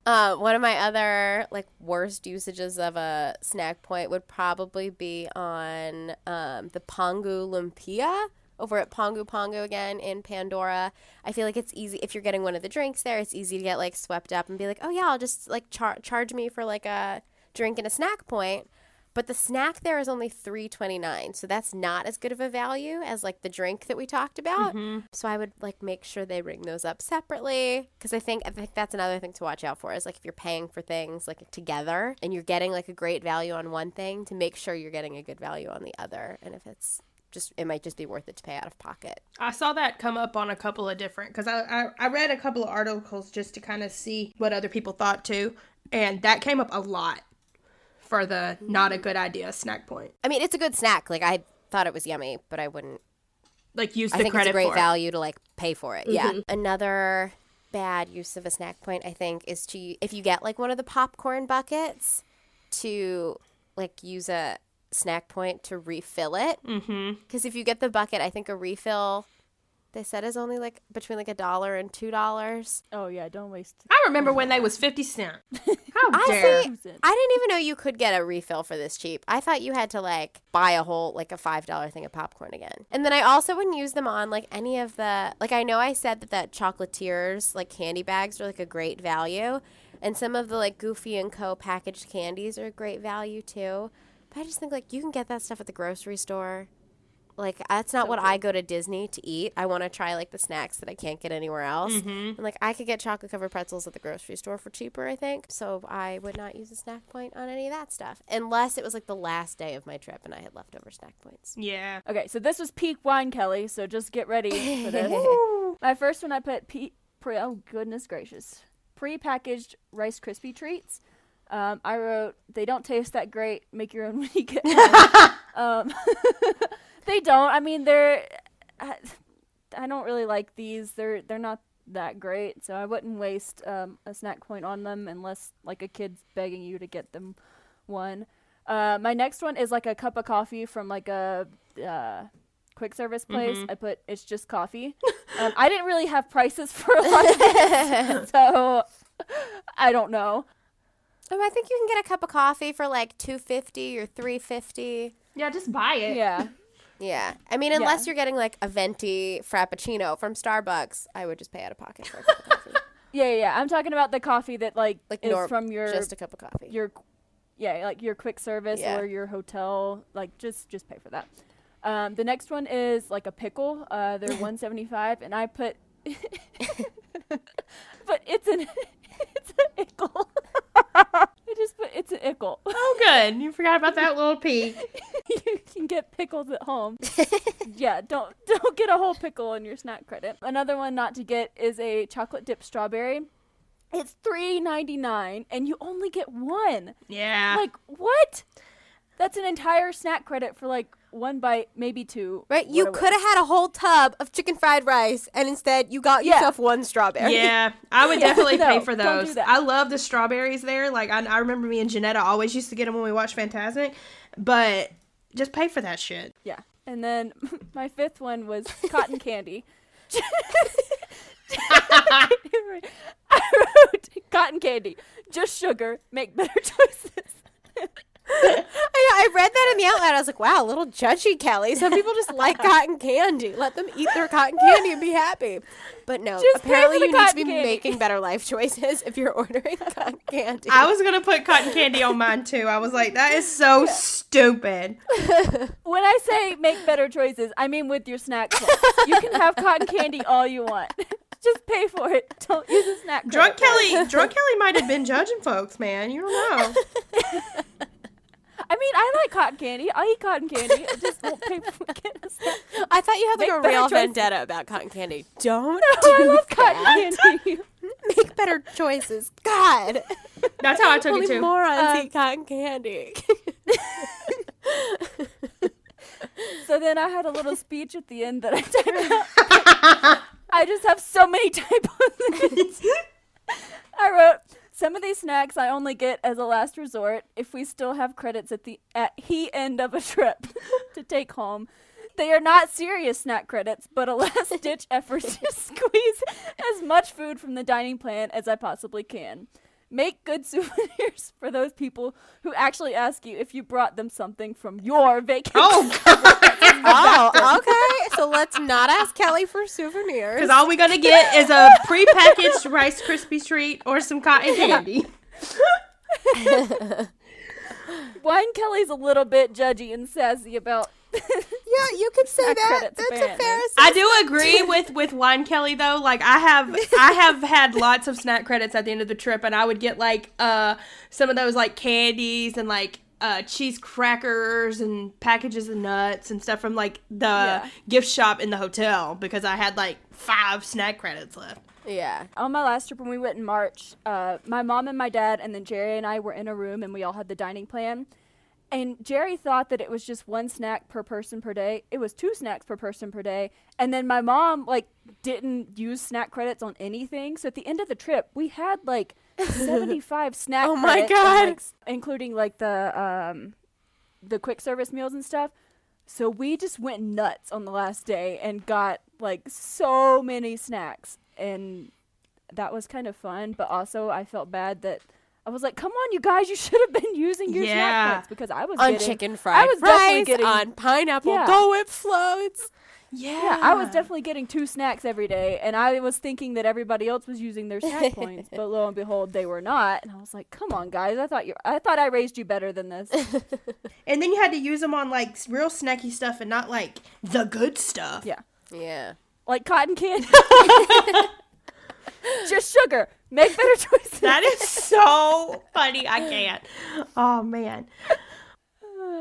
One of my other like worst usages of a snack point would probably be on the Pongu Lumpia over at Pongu Pongu again in Pandora. I feel like it's easy if you're getting one of the drinks there. It's easy to get like swept up and be like, oh yeah, I'll just like charge me for like a drink and a snack point. But the snack there is only $3.29, so that's not as good of a value as like the drink that we talked about. So I would like make sure they ring those up separately because I think that's another thing to watch out for is like if you're paying for things like together and you're getting like a great value on one thing, to make sure you're getting a good value on the other. And if it might just be worth it to pay out of pocket. I saw that come up on a couple of different, because I read a couple of articles just to kind of see what other people thought too, and that came up a lot. For the not a good idea snack point. I mean, it's a good snack. Like, I thought it was yummy, but I wouldn't like use the credit for it. I think it's a great value to like pay for it. Yeah. Another bad use of a snack point, I think, is if you get like one of the popcorn buckets, to like use a snack point to refill it. Because if you get the bucket, I think a refill, they said, is only like between like $1 and $2. Oh yeah, don't waste. I remember when they was 50 cents. How dare! I didn't even know you could get a refill for this cheap. I thought you had to like buy a whole like a $5 thing of popcorn again. And then I also wouldn't use them on like any of the, like I know I said that Chocolatiers like candy bags are like a great value, and some of the like Goofy and Co. packaged candies are a great value too. But I just think like you can get that stuff at the grocery store. Like, that's not what I go to Disney to eat. I want to try, like, the snacks that I can't get anywhere else. And, like, I could get chocolate-covered pretzels at the grocery store for cheaper, I think. So I would not use a snack point on any of that stuff. Unless it was, like, the last day of my trip and I had leftover snack points. Yeah. Okay, so this was peak wine, Kelly, so just get ready for this. My first one I put oh, goodness gracious. pre-packaged Rice Krispie treats. I wrote, they don't taste that great. Make your own when you get home. They don't. I mean, I don't really like these. They're not that great, so I wouldn't waste a snack point on them unless like a kid's begging you to get them one. My next one is like a cup of coffee from like a quick service place. I put it's just coffee. I didn't really have prices for a lot of these, so I don't know. Oh, I think you can get a cup of coffee for like $2.50 or $3.50. Yeah, just buy it. Yeah. Yeah. I mean, unless you're getting like a venti frappuccino from Starbucks, I would just pay out of pocket for a cup of coffee. Yeah. I'm talking about the coffee that like is from your just a cup of coffee. Like your quick service or your hotel. Like just pay for that. The next one is like a pickle. They're $1.75, and I put, but it's an ickle. I just put it's an ickle. Oh, good. You forgot about that little P. You can get pickles at home. Yeah, don't get a whole pickle on your snack credit. Another one not to get is a chocolate dip strawberry. It's $3.99 and you only get one. Yeah. Like, what? That's an entire snack credit for like one bite, maybe two. Right? You could have had a whole tub of chicken fried rice, and instead you got yourself one strawberry. Yeah, I would definitely pay for don't those. do that. I love the strawberries there. Like, I remember me and Janetta always used to get them when we watched Fantastic, but just pay for that shit. Yeah. And then my fifth one was cotton candy. I wrote cotton candy, just sugar, make better choices. I read that in the outline. I was like, wow, a little judgy, Kelly. Some people just like cotton candy. Let them eat their cotton candy and be happy. But no, Just apparently pay for the you need to be cotton candy. making better life choices if you're ordering cotton candy. I was going to put cotton candy on mine, too. I was like, that is so stupid. When I say make better choices, I mean with your snack points. You can have cotton candy all you want. Just pay for it. Don't use a snack Drunk credit. Kelly might have been judging folks, man. You don't know. I mean, I like cotton candy. I eat cotton candy. I just won't pay for getting a snack. I thought you had like Make a better real choices. vendetta about cotton candy. Don't No, I do love that. cotton candy. Make better choices. God. That's how I took Only it, too. morons eat cotton candy. So then I had a little speech at the end that I typed out. I just have so many typos. I wrote, some of these snacks I only get as a last resort if we still have credits at the end of a trip to take home. They are not serious snack credits, but a last-ditch effort to squeeze as much food from the dining plan as I possibly can. Make good souvenirs for those people who actually ask you if you brought them something from your vacation. Oh, God. Oh, okay. So let's not ask Kelly for souvenirs. Because all we going to get is a prepackaged Rice Krispie treat or some cotton candy. Wine Kelly's a little bit judgy and sassy about Yeah, you could say that. credits, That's a apparently. fair I assessment. do agree with Wine Kelly though. Like I have had lots of snack credits at the end of the trip, and I would get like some of those like candies and like cheese crackers and packages of nuts and stuff from like the gift shop in the hotel because I had like 5 snack credits left. Yeah. On my last trip when we went in March, my mom and my dad and then Jerry and I were in a room and we all had the dining plan. And Jerry thought that it was just 1 snack per person per day. It was 2 snacks per person per day. And then my mom like didn't use snack credits on anything. So at the end of the trip, we had like 75 snack Oh my credits. And, God. like, including like the quick service meals and stuff. So we just went nuts on the last day and got like so many snacks. And that was kind of fun. But also I felt bad that I was like, come on, you guys, you should have been using your snack credits because I was On getting chicken fried I was definitely rice, getting on pineapple Yeah. Dole Whip floats. Yeah, I was definitely getting 2 snacks every day, and I was thinking that everybody else was using their snack points, but lo and behold, they were not. And I was like, "Come on, guys! I thought I raised you better than this." And then you had to use them on like real snacky stuff and not like the good stuff. Yeah, Yeah. like cotton candy, just sugar. Make better choices. That is so funny. I can't. Oh man.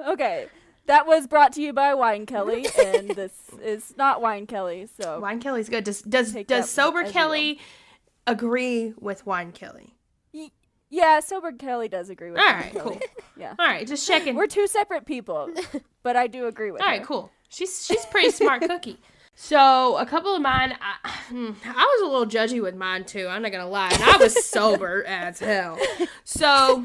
Okay, that was brought to you by Wine Kelly, and this is not Wine Kelly. So Wine Kelly's good. Does Take that Sober as you Kelly agree with Wine Kelly. Yeah, sober Kelly does agree with All Wine right, Kelly. cool. Yeah. All right, just checking. We're two separate people, but I do agree with All her. right, cool. She's pretty smart cookie. So a couple of mine, I was a little judgy with mine too. I'm not gonna lie, and I was sober as hell. So,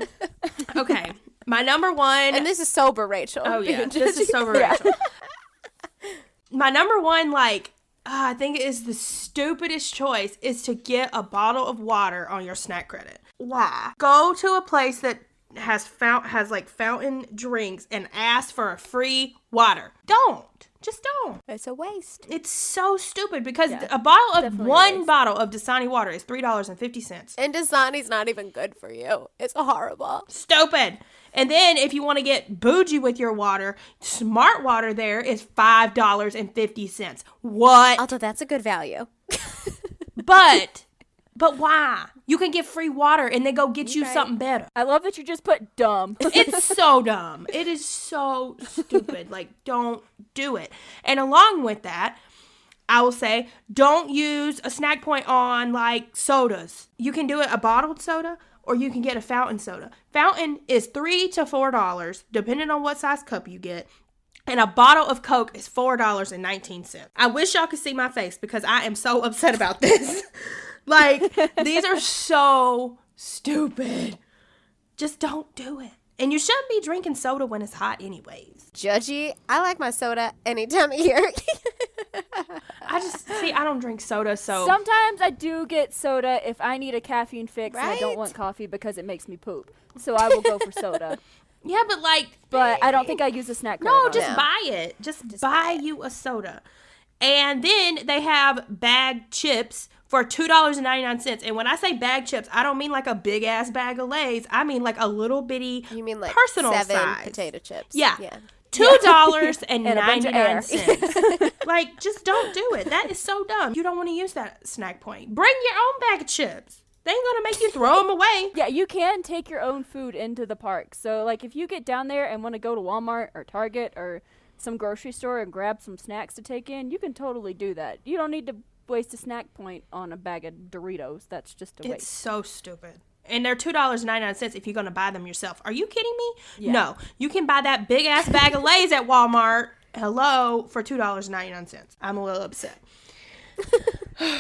okay, my number one, And this is sober Rachel. oh yeah, this is sober Rachel. My number one, like, I think is the stupidest choice is to get a bottle of water on your snack credit. Why? Go to a place that has like fountain drinks and ask for a free water. Just don't. It's a waste. It's so stupid because Yeah, a bottle of definitely a one waste. bottle of Dasani water is $3.50. And Dasani's not even good for you. It's horrible. Stupid. And then if you want to get bougie with your water, Smart Water there is $5.50. What? Although that's a good value. But why? You can get free water and they go get you Right. something better. I love that you just put dumb. It's so dumb. It is so stupid. Like, don't do it. And along with that, I will say, don't use a snack point on, like, sodas. You can do it a bottled soda or you can get a fountain soda. Fountain is $3 to $4, depending on what size cup you get. And a bottle of Coke is $4.19. I wish y'all could see my face because I am so upset about this. Like, these are so stupid. Just don't do it. And you shouldn't be drinking soda when it's hot anyways. Judgy. I like my soda any time of year. I don't drink soda, so. Sometimes I do get soda if I need a caffeine fix and I don't Right? want coffee because it makes me poop. So I will go for soda. Yeah, but like. But I don't think I use a snack credit No, on just it. buy it. Just buy you a soda. And then they have bag chips for $2.99. And when I say bag chips, I don't mean like a big ass bag of Lay's. I mean like a little bitty You mean like personal 7 size. potato chips? Yeah. Yeah. $2.99. Like, just don't do it. That is so dumb. You don't want to use that snack point. Bring your own bag of chips. They ain't gonna make you throw them away. Yeah, you can take your own food into the park. So, like, if you get down there and want to go to Walmart or Target or some grocery store and grab some snacks to take in, you can totally do that. You don't need to waste a snack point on a bag of Doritos. That's just a It's waste. so stupid. And they're $2.99 if you're going to buy them yourself. Are you kidding me? Yeah. No. You can buy that big ass bag of Lay's at Walmart, for $2.99. I'm a little upset.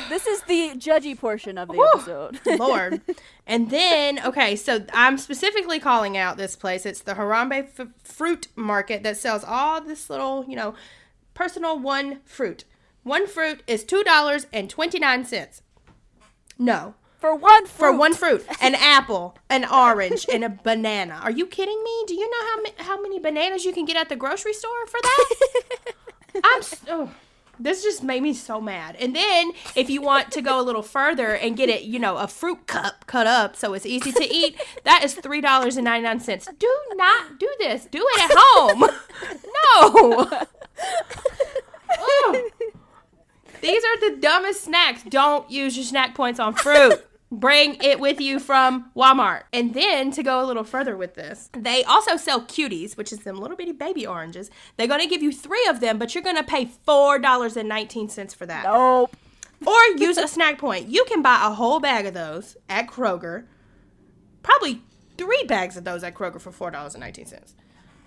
This is the judgy portion of the Whew. episode. Lord. And then, okay, so I'm specifically calling out this place. It's the Harambe Fruit Market that sells all this little, personal one fruit. One fruit is $2.29. No. For one fruit. For one fruit, an apple, an orange, and a banana. Are you kidding me? Do you know how many bananas you can get at the grocery store for that? This just made me so mad. And then if you want to go a little further and get it, a fruit cup cut up so it's easy to eat, that is $3.99. Do not do this. Do it at home. No. Ugh. These are the dumbest snacks. Don't use your snack points on fruit. Bring it with you from Walmart. And then to go a little further with this, they also sell cuties, which is them little bitty baby oranges. They're going to give you 3 of them, but you're going to pay $4.19 for that. Nope. Or use a snack point. You can buy a whole bag of those at Kroger. Probably 3 bags of those at Kroger for $4.19.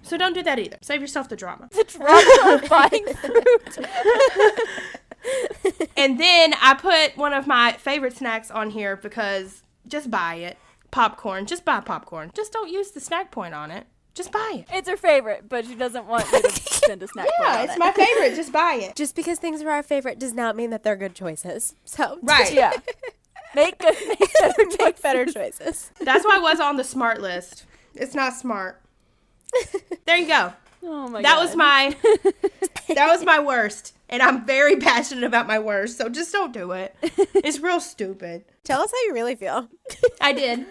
So don't do that either. Save yourself the drama. The drama of buying fruit. And then I put one of my favorite snacks on here because just buy it. Popcorn. Just buy popcorn. Just don't use the snack point on it. Just buy it. It's her favorite, but she doesn't want you to send a snack point Yeah, on it's it. my favorite. Just buy it. Just because things are our favorite does not mean that they're good choices. So Right. Yeah. Make better choices. That's why it was on the smart list. It's not smart. There you go. Oh my That god. was my worst. And I'm very passionate about my worst. So just don't do it. It's real stupid. Tell us how you really feel. I did.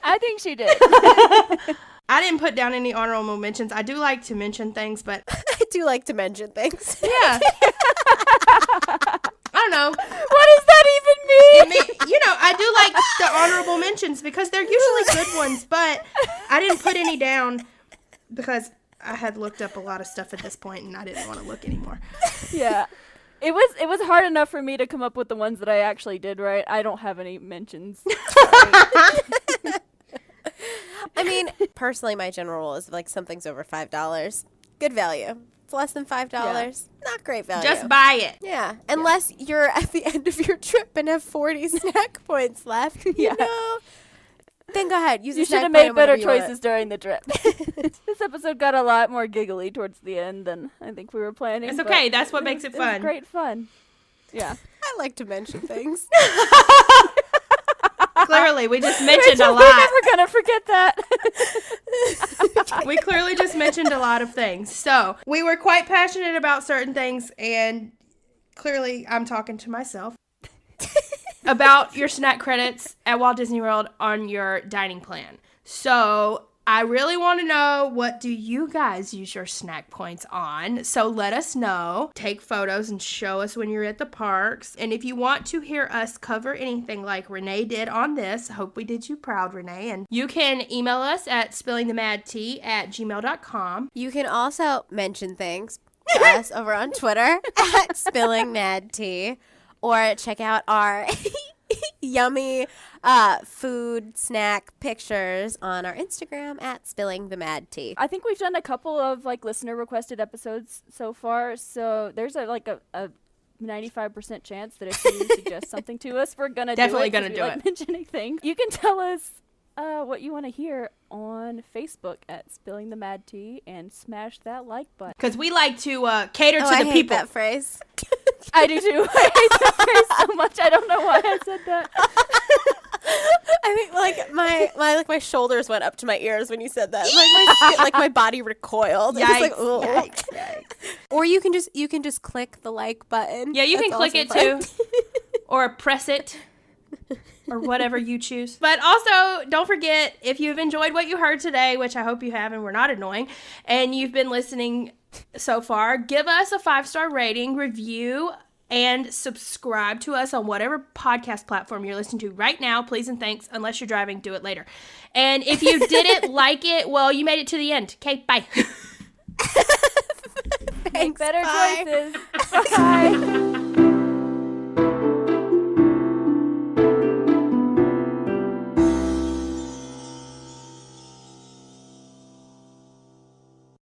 I think she did. I didn't put down any honorable mentions. I do like to mention things, but I do like to mention things. yeah. I don't know. What does that even mean? I do like the honorable mentions because they're usually good ones, but I didn't put any down because I had looked up a lot of stuff at this point and I didn't want to look anymore. Yeah. It was hard enough for me to come up with the ones that I actually did right. I don't have any mentions. I mean, personally, my general rule is like something's over $5, good value. It's less than $5, not great value. Just buy it. Yeah, unless you're at the end of your trip and have 40 snack points left, you know. Then go ahead. Use You a snack should have point made on better whatever you want. choices during the trip. This episode got a lot more giggly towards the end than I think we were planning. It's okay. That's what makes it It was fun. great fun. Yeah. I like to mention things. Clearly, we just mentioned a We're lot. never gonna forget that. We clearly just mentioned a lot of things. So we were quite passionate about certain things, and clearly I'm talking to myself about your snack credits at Walt Disney World on your dining plan. So I really want to know, what do you guys use your snack points on? So let us know. Take photos and show us when you're at the parks. And if you want to hear us cover anything like Renee did on this, I hope we did you proud, Renee. And you can email us at spillingthemadtea@gmail.com. You can also mention things to us over on Twitter at SpillingMadTea, or check out our yummy food snack pictures on our Instagram at SpillingTheMadTea. I think we've done a couple of like listener requested episodes so far, so there's a 95% chance that if you suggest something to us, we're gonna Definitely do it. gonna 'Cause we do like it. mentioning things. You can tell us what you want to hear on Facebook at Spilling the Mad Tea and smash that like button. Because we like to cater to I the hate people. that phrase. I do too. I hate that phrase so much. I don't know why I said that. I think like my shoulders went up to my ears when you said that. Like my body recoiled. It was like, Yikes, ugh. yikes. Or you can just click the like button. Yeah, you can That's click it also too. Or press it. Or whatever you choose. But also, don't forget, if you've enjoyed what you heard today, which I hope you have and we're not annoying, and you've been listening so far, give us a 5-star rating, review, and subscribe to us on whatever podcast platform you're listening to right now. Please and thanks. Unless you're driving, do it later. And if you didn't like it, well, you made it to the end. Okay, bye. Make better bye. choices.